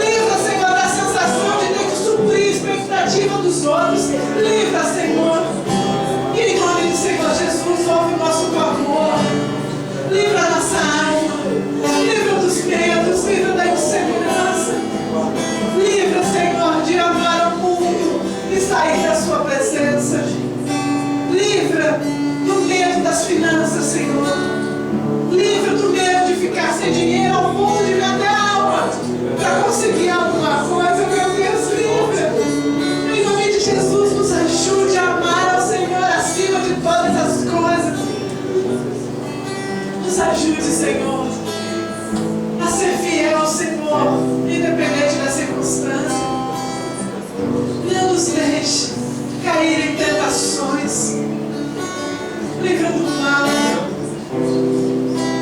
Livra, Senhor, da sensação de ter que suprir a expectativa dos outros. Livra, Senhor. E em nome do Senhor Jesus, ouve o nosso clamor. Livra a nossa alma. Livra dos medos. Livra da insegurança. Livra, Senhor, de amar ao mundo e sair da sua presença. Livra do medo das finanças, Senhor. Livra do medo de ficar sem dinheiro ao ponto de vender a alma para conseguir alguma coisa. Meu Deus, livra. Em nome de Jesus, nos ajude a amar ao Senhor acima de todas as coisas. Nos ajude, Senhor, a ser fiel ao Senhor, independente da circunstância. Não nos deixe cair em tentações. Livra do mal.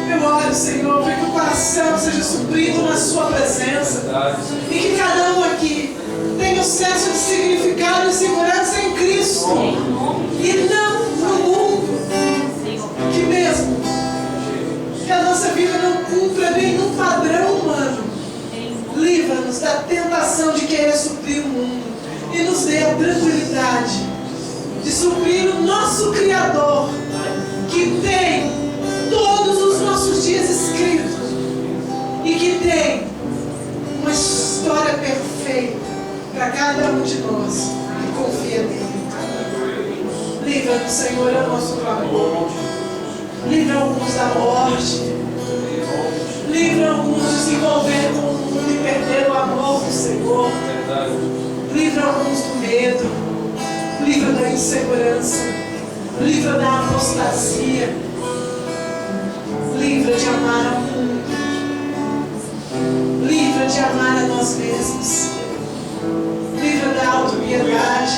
Eu oro, Senhor, para que o coração seja suprido na sua presença. E que cada um aqui tenha um senso de significado e segurança em Cristo. E não no mundo. Que mesmo que a nossa vida não cumpra nenhum padrão humano, livra-nos da tentação de querer suprir o mundo. E nos dê a tranquilidade de suprir o nosso Criador, que tem todos os nossos dias escritos e que tem uma história perfeita para cada um de nós que confia nele. Livra-nos, Senhor, é o nosso clamor. Livra alguns da morte. Livra alguns de se envolver com o mundo e perder o amor do Senhor. Livra alguns do medo. Livra da insegurança. Livra da apostasia. Livra de amar ao mundo. Livra de amar a nós mesmos. Livra da autopiedade.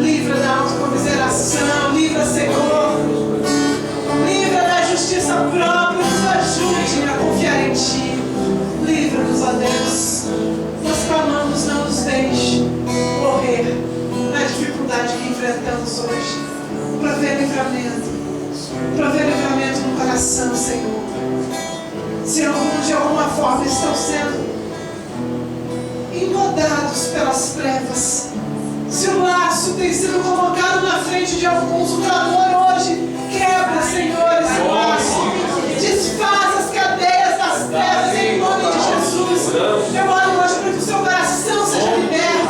Livra da autocomiseração. Livra, Senhor. Livra da justiça própria. Nos ajude a confiar em Ti. Livra-nos, ó Deus. Nós clamamos, não nos deixe morrer na dificuldade que enfrentamos hoje. Provê livramento. Provê livramento no coração, Senhor. Se alguns de alguma forma estão sendo incomodados pelas trevas, se o laço tem sido colocado na frente de alguns, o clamor hoje quebra, Senhor, esse laço. Desfaz as cadeias das trevas em nome de Jesus. Eu oro hoje para que o seu coração seja liberto,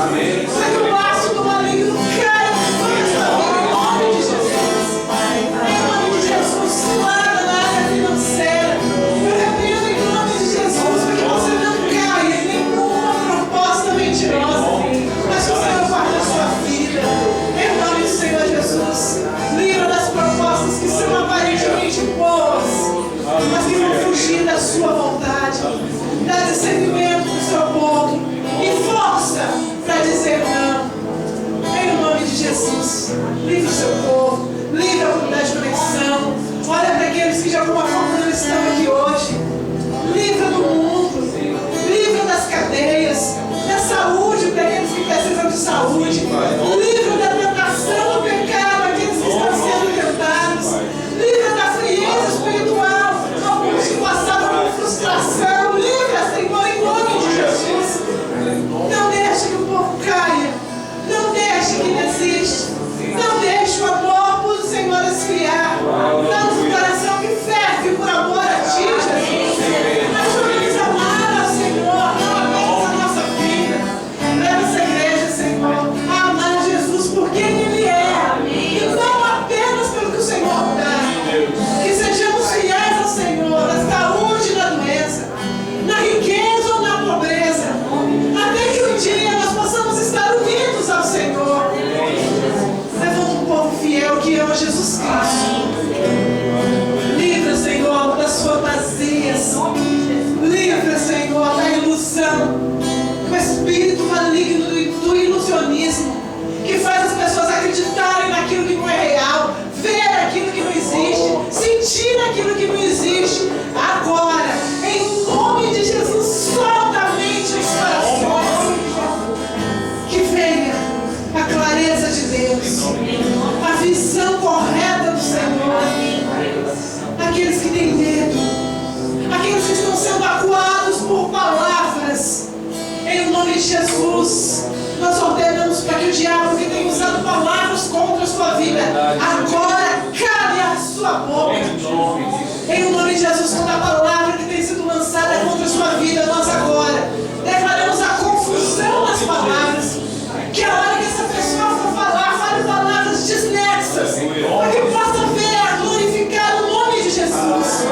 para que o laço do maligno caia sobre a sua vida em nome de Jesus. Em nome de Jesus, cilada na área financeira. Eu repreendo em nome de Jesus para que você não caia em nenhuma proposta mentirosa, mas que o Senhor guarde a sua vida. Em nome do Senhor Jesus, livra das propostas que são aparentemente boas, mas que vão fugir da sua vontade. Dá discernimento para o seu povo e força para dizer não. Em nome de Jesus, livra o seu povo, livra a comunidade de conexão. Olha para aqueles que de alguma forma não estão aqui hoje. Livra do mundo, livra das cadeias, da saúde para aqueles que precisam de saúde. Livra da tentação do pecado, aqueles que estão sendo tentados. Livra da frieza espiritual, alguns que passaram por frustração. Livra, Senhor, em nome de Jesus. Não deixe que o povo caia. Não deixe que desista. Não deixe o amor Agora cale a sua boca. Em o nome de Jesus, toda a palavra que tem sido lançada contra a sua vida, nós agora declaramos a confusão nas palavras. Que a hora que essa pessoa for falar, fale palavras desnexas, para que possa ver, glorificar o nome de Jesus.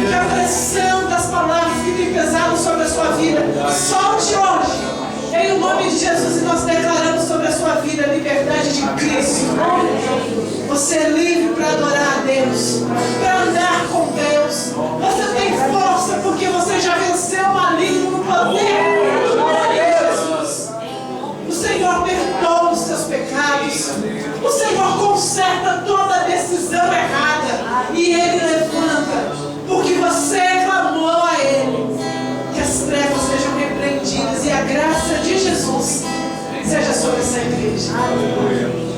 Que a pressão das palavras fique pesada sobre a sua vida. Solte hoje. Em nome de Jesus, e nós declaramos sobre a sua vida a liberdade de Cristo. Você é livre para adorar a Deus, para andar com Deus. Você tem força porque você já venceu o maligno no poder de Jesus. O Senhor perdoa os seus pecados. O Senhor conserta toda a decisão errada. E Ele levanta, porque você clamou a Ele. Que as trevas sejam repreendidas e a graça de Jesus seja sobre essa igreja. Aleluia.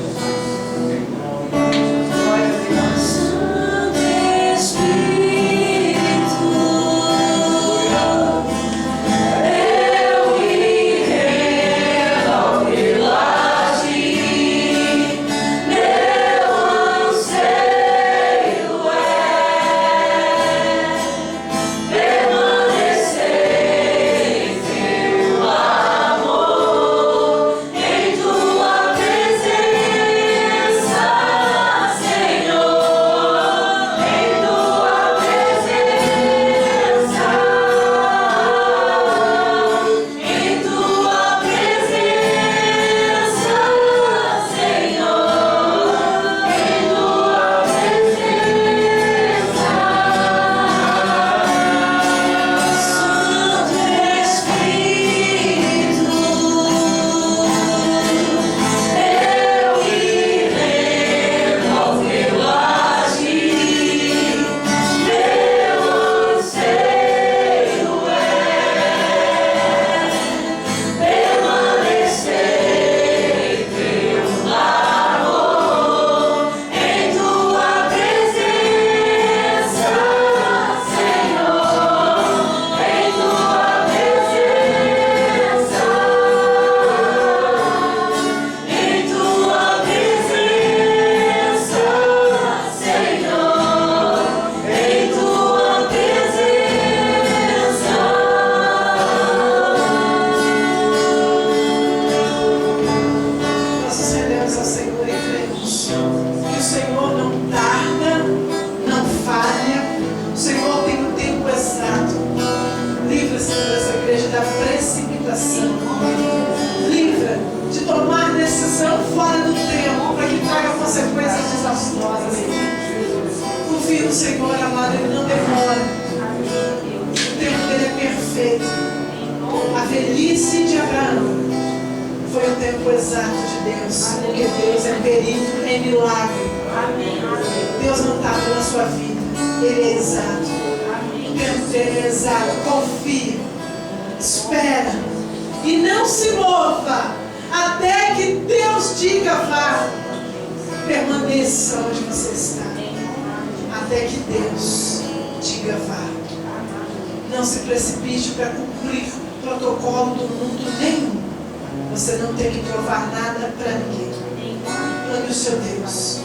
Glória a Deus.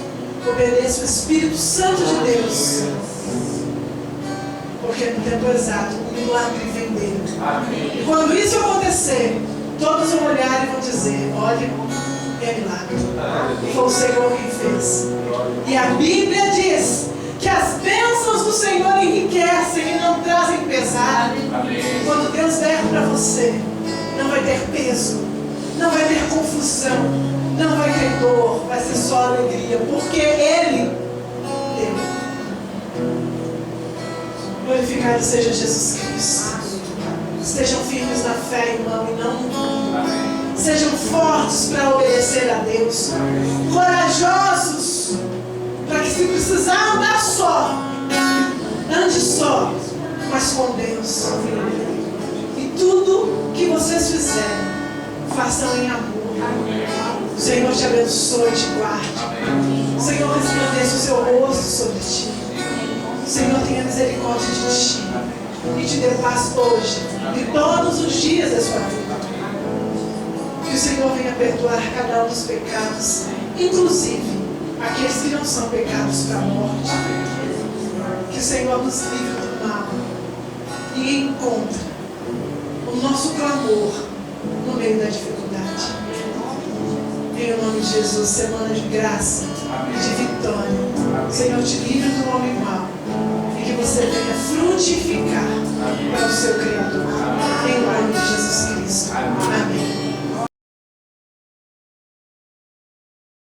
Obedeça o Espírito Santo de Deus. Porque no tempo exato o milagre vem dele. E quando isso acontecer, todos vão olhar e vão dizer: olha, é milagre. Foi o Senhor quem fez. E a Bíblia diz que as bênçãos do Senhor enriquecem e não trazem pesar. Quando Deus der para você, não vai ter peso, não vai ter confusão, não vai ter dor, vai ser só alegria, porque Ele deu. Glorificado seja Jesus Cristo. Estejam firmes na fé, irmão, e não no mundo. Sejam fortes para obedecer a Deus. Corajosos, para que se precisar andar só, ande só, mas com Deus. E tudo que vocês fizerem, façam em amor. O Senhor te abençoe e te guarde. O Senhor resplandeça o seu rosto sobre ti. O Senhor tenha misericórdia de ti e te dê paz hoje e todos os dias da sua vida. Que o Senhor venha perdoar cada um dos pecados, inclusive aqueles que não são pecados para a morte. Que o Senhor nos livre do mal e encontre o nosso clamor no meio da dificuldade. Em nome de Jesus, semana de graça e de vitória. Senhor, te livre do homem mau e que você venha frutificar para o seu Criador.